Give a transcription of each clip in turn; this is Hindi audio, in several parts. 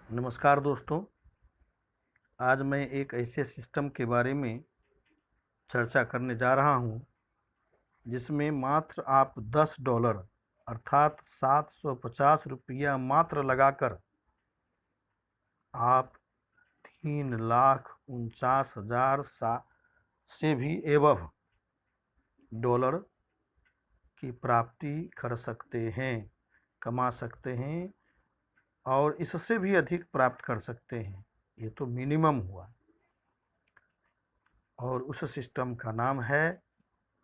नमस्कार दोस्तों। आज मैं एक ऐसे सिस्टम के बारे में चर्चा करने जा रहा हूं जिसमें मात्र आप $10 अर्थात 750 रुपया मात्र लगाकर आप 3,49,000 से भी एबव डॉलर की प्राप्ति कर सकते हैं, कमा सकते हैं और इससे भी अधिक प्राप्त कर सकते हैं। ये तो मिनिमम हुआ। और उस सिस्टम का नाम है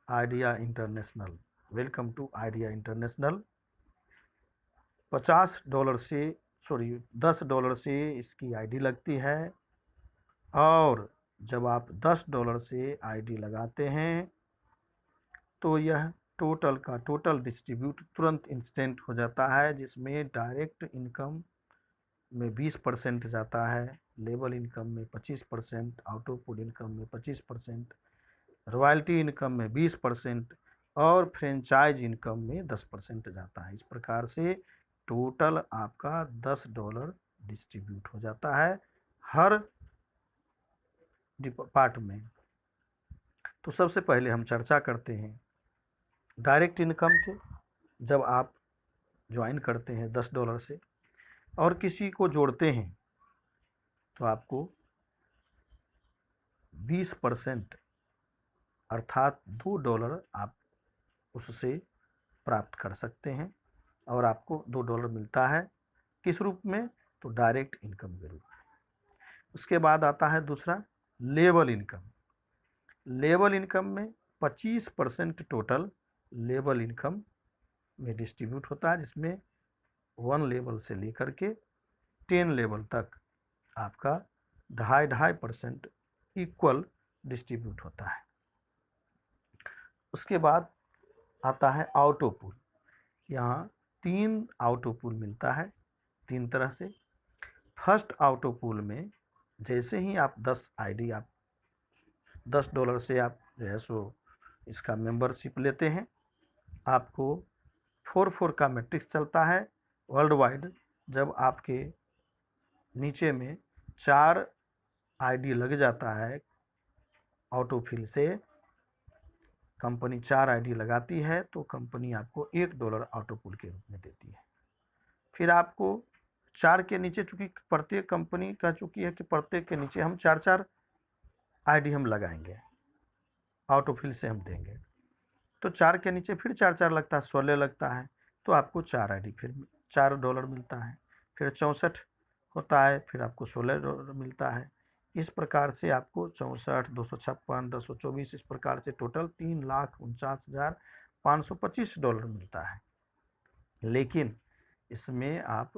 Idea International. Welcome to Idea International. $10 से इसकी आईडी लगती है और जब आप $10 से आईडी लगाते हैं तो यह टोटल का टोटल डिस्ट्रीब्यूट तुरंत इंस्टेंट हो जाता है, जिसमें डायरेक्ट इनकम में 20% जाता है, लेबल इनकम में 25%, आउटपुट इनकम में 25%, रॉयल्टी इनकम में 20% और फ्रेंचाइज इनकम में 10% जाता है। इस प्रकार से टोटल आपका $10 डिस्ट्रीब्यूट हो जाता है हर पार्ट में। तो सबसे पहले हम चर्चा करते हैं डायरेक्ट इनकम के। जब आप ज्वाइन करते हैं $10 से और किसी को जोड़ते हैं तो आपको 20% अर्थात $2 आप उससे प्राप्त कर सकते हैं और आपको $2 मिलता है। किस रूप में? तो डायरेक्ट इनकम के रूप में। उसके बाद आता है दूसरा लेबल इनकम। लेबल इनकम में 25% टोटल लेबल इनकम में डिस्ट्रीब्यूट होता है, जिसमें 1 लेवल से लेकर के 10 लेवल तक आपका 2.5% इक्वल डिस्ट्रीब्यूट होता है। उसके बाद आता है ऑटो पूल। यहाँ 3 ऑटो पूल मिलता है 3 तरह से। फर्स्ट ऑटो पूल में जैसे ही आप 10 आईडी आप $10 से आप जो है सो इसका मेंबरशिप लेते हैं, आपको 4 का मैट्रिक्स चलता है वर्ल्ड वाइड। जब आपके नीचे में 4 आईडी लग जाता है ऑटोफिल से, कंपनी 4 आईडी लगाती है तो कंपनी आपको $1 ऑटोपुल के रूप में देती है। फिर आपको 4 के नीचे, चूंकि प्रत्येक कंपनी कह चुकी है कि प्रत्येक के नीचे हम 4 आईडी हम लगाएंगे, ऑटोफिल से हम देंगे। तो 4 के नीचे फिर 4 लगता है, 16 लगता है, तो आपको 4 आईडी फिर $4 मिलता है। फिर 64 होता है, फिर आपको $16 मिलता है। इस प्रकार से आपको 64, 256, 224 इस प्रकार से टोटल $3,49,525 मिलता है। लेकिन इसमें आप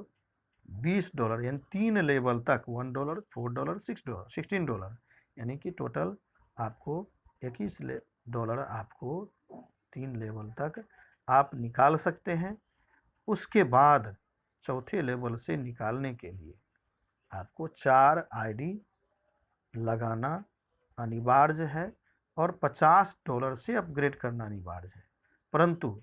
$20 यानी 3 लेवल तक $1, $4, $16 यानी कि टोटल आपको $21 आपको 3 लेवल तक आप निकाल सकते हैं। उसके बाद चौथे लेवल से निकालने के लिए आपको 4 आईडी लगाना अनिवार्य है और $50 से अपग्रेड करना अनिवार्य है। परंतु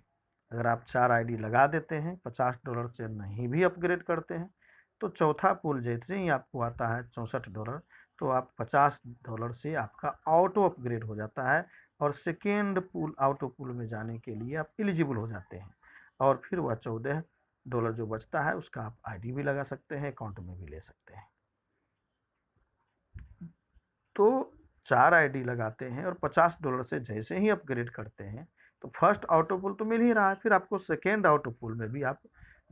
अगर आप 4 आईडी लगा देते हैं, $50 से नहीं भी अपग्रेड करते हैं, तो चौथा पूल जैसे ही आपको आता है $64, तो आप $50 से आपका ऑटो अपग्रेड हो जाता है और सेकेंड पूल ऑटो पूल में जाने के लिए आप एलिजिबल हो जाते हैं। और फिर वह $14 जो बचता है उसका आप आईडी भी लगा सकते हैं, अकाउंट में भी ले सकते हैं। तो 4 आईडी लगाते हैं और $50 से जैसे ही अपग्रेड करते हैं तो फर्स्ट ऑटो पुल तो मिल ही रहा है, फिर आपको सेकेंड ऑटो पुल में भी आप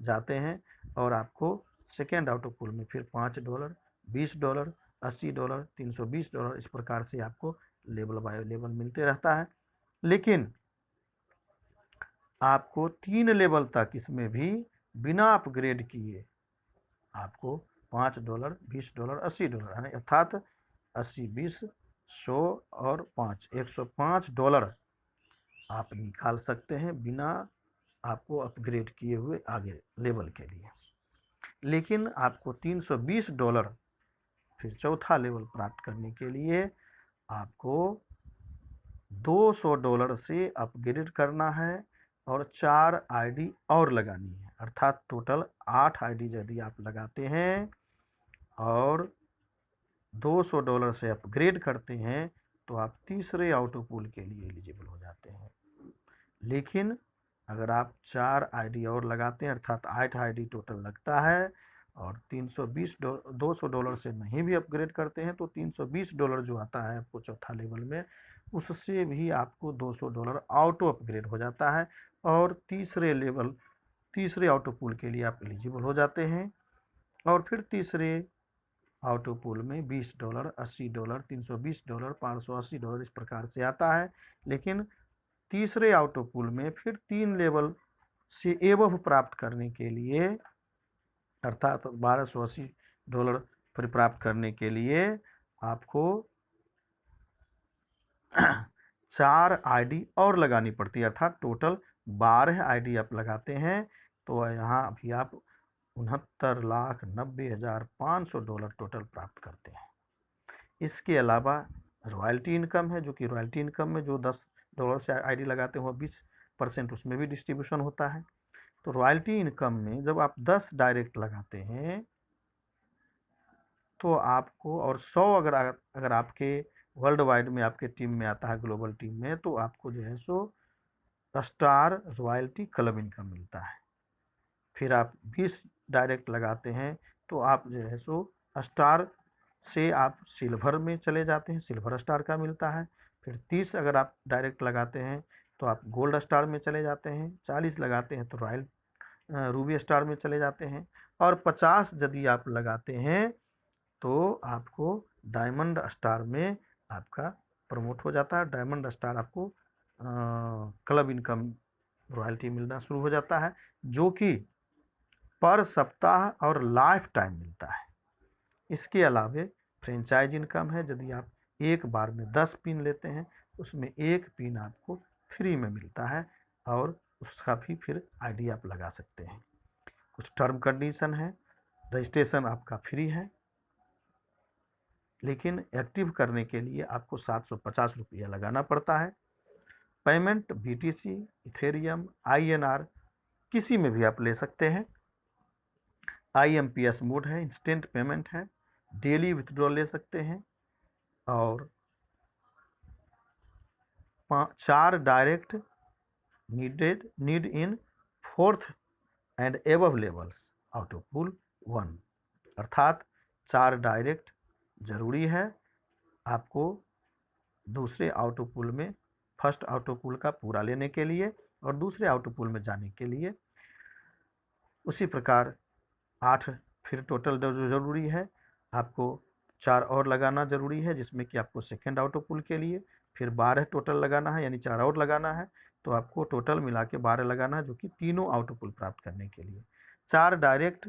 जाते हैं और आपको सेकेंड ऑटो पुल में फिर $5, $20, $80, $320 इस प्रकार से आपको लेवल बाय लेवल मिलते रहता है। लेकिन आपको 3 लेवल तक इसमें भी बिना अपग्रेड किए आपको $5, $20, $80 यानी अर्थात 80, 20, 100 और 5, $105 आप निकाल सकते हैं बिना आपको अपग्रेड किए हुए आगे लेवल के लिए। लेकिन आपको $320 फिर चौथा लेवल प्राप्त करने के लिए आपको $200 से अपग्रेड करना है और 4 आईडी और लगानी है, अर्थात टोटल 8 आईडी यदि आप लगाते हैं और $200 से अपग्रेड करते हैं तो आप तीसरे ऑटो पूल के लिए एलिजिबल हो जाते हैं। लेकिन अगर आप 4 आईडी और लगाते हैं अर्थात 8 आईडी टोटल लगता है और $200 से नहीं भी अपग्रेड करते हैं तो $320 जो आता है आपको चौथा लेवल में, उससे भी आपको $200 ऑटो अपग्रेड हो जाता है और तीसरे ऑटो पूल के लिए आप एलिजिबल हो जाते हैं। और फिर तीसरे ऑटो पूल में $20, $80, $320, $580 इस प्रकार से आता है। लेकिन तीसरे ऑटो पूल में फिर 3 लेवल से एबव प्राप्त करने के लिए अर्थात $1280 पर प्राप्त करने के लिए आपको 4 आईडी और लगानी पड़ती है, अर्थात टोटल 12 आईडी आप लगाते हैं तो यहाँ अभी आप $69,90,500 टोटल प्राप्त करते हैं। इसके अलावा रॉयल्टी इनकम है, जो कि रॉयल्टी इनकम में जो $10 से आईडी लगाते हैं वह 20% उसमें भी डिस्ट्रीब्यूशन होता है। तो रॉयल्टी इनकम में जब आप 10 डायरेक्ट लगाते हैं तो आपको, और 100 अगर आपके वर्ल्ड वाइड में आपके टीम में आता है, ग्लोबल टीम में, तो आपको जो है so star royalty club income मिलता है। फिर आप 20 डायरेक्ट लगाते हैं तो आप जो है सो स्टार से आप सिल्वर में चले जाते हैं, सिल्वर स्टार का मिलता है। फिर 30 अगर आप डायरेक्ट लगाते हैं तो आप गोल्ड स्टार में चले जाते हैं, 40 लगाते हैं तो रॉयल रूबी स्टार में चले जाते हैं, और 50 यदि आप लगाते हैं तो आपको डायमंड स्टार में आपका प्रमोट हो जाता है। डायमंड स्टार आपको क्लब इनकम रॉयल्टी मिलना शुरू हो जाता है, जो कि पर सप्ताह और लाइफ टाइम मिलता है। इसके अलावे फ्रेंचाइज इनकम है, यदि आप एक बार में 10 पिन लेते हैं उसमें एक पिन आपको फ्री में मिलता है और उसका भी फिर आईडी आप लगा सकते हैं। कुछ टर्म कंडीशन है, रजिस्ट्रेशन आपका फ्री है, लेकिन एक्टिव करने के लिए आपको ₹750 लगाना पड़ता है। पेमेंट BTC, इथेरियम, INR किसी में भी आप ले सकते हैं। IMPS मोड है, इंस्टेंट पेमेंट है, डेली विथड्रॉल ले सकते हैं, और 4 direct need in 4th and above levels auto pool 1, अर्थात 4 डायरेक्ट जरूरी है आपको दूसरे ऑटो पूल में, फर्स्ट ऑटो पूल का पूरा लेने के लिए और दूसरे ऑटो पूल में जाने के लिए। उसी प्रकार 8 फिर टोटल जो ज़रूरी है, आपको 4 और लगाना ज़रूरी है, जिसमें कि आपको सेकेंड ऑटो पूल के लिए फिर 12 टोटल लगाना है, यानी 4 और लगाना है, तो आपको टोटल मिला के 12 लगाना है, जो कि तीनों ऑटो पूल प्राप्त करने के लिए। 4 डायरेक्ट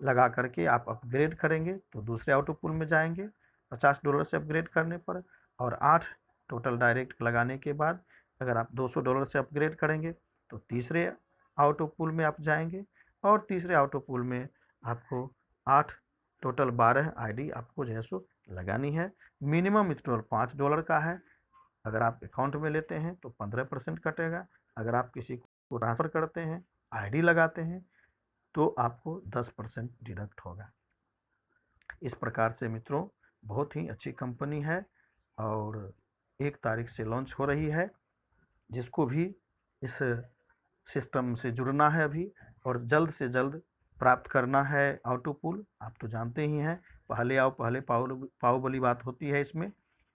लगा करके आप अपग्रेड करेंगे तो दूसरे ऑटो पूल में जाएंगे $50 से अपग्रेड करने पर, और 8 टोटल डायरेक्ट लगाने के बाद अगर आप $200 से अपग्रेड करेंगे तो तीसरे ऑटो पूल में आप जाएंगे, और तीसरे ऑटो पूल में आपको 8 टोटल 12 आईडी आपको जो है सो लगानी है। मिनिमम विथड्रॉल $5 का है, अगर आप अकाउंट में लेते हैं तो 15% कटेगा, अगर आप किसी को ट्रांसफ़र करते हैं, आईडी लगाते हैं, तो आपको 10% डिडक्ट होगा। इस प्रकार से मित्रों बहुत ही अच्छी कंपनी है और 1 तारीख से लॉन्च हो रही है। जिसको भी इस सिस्टम से जुड़ना है अभी और जल्द से जल्द प्राप्त करना है ऑटो पूल, आप तो जानते ही हैं, पहले आओ पहले पाओ वाली बात होती है इसमें।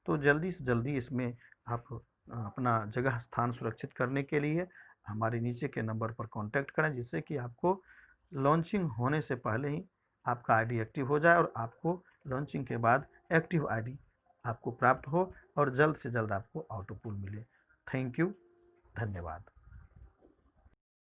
तो जल्दी से जल्दी इसमें आप अपना जगह स्थान सुरक्षित करने के लिए हमारे नीचे के नंबर पर कांटेक्ट करें, जिससे कि आपको लॉन्चिंग होने से पहले ही आपका आईडी एक्टिव हो जाए और आपको लॉन्चिंग के बाद एक्टिव आईडी आपको प्राप्त हो और जल्द से जल्द आपको ऑटो पूल मिले। थैंक यू, धन्यवाद।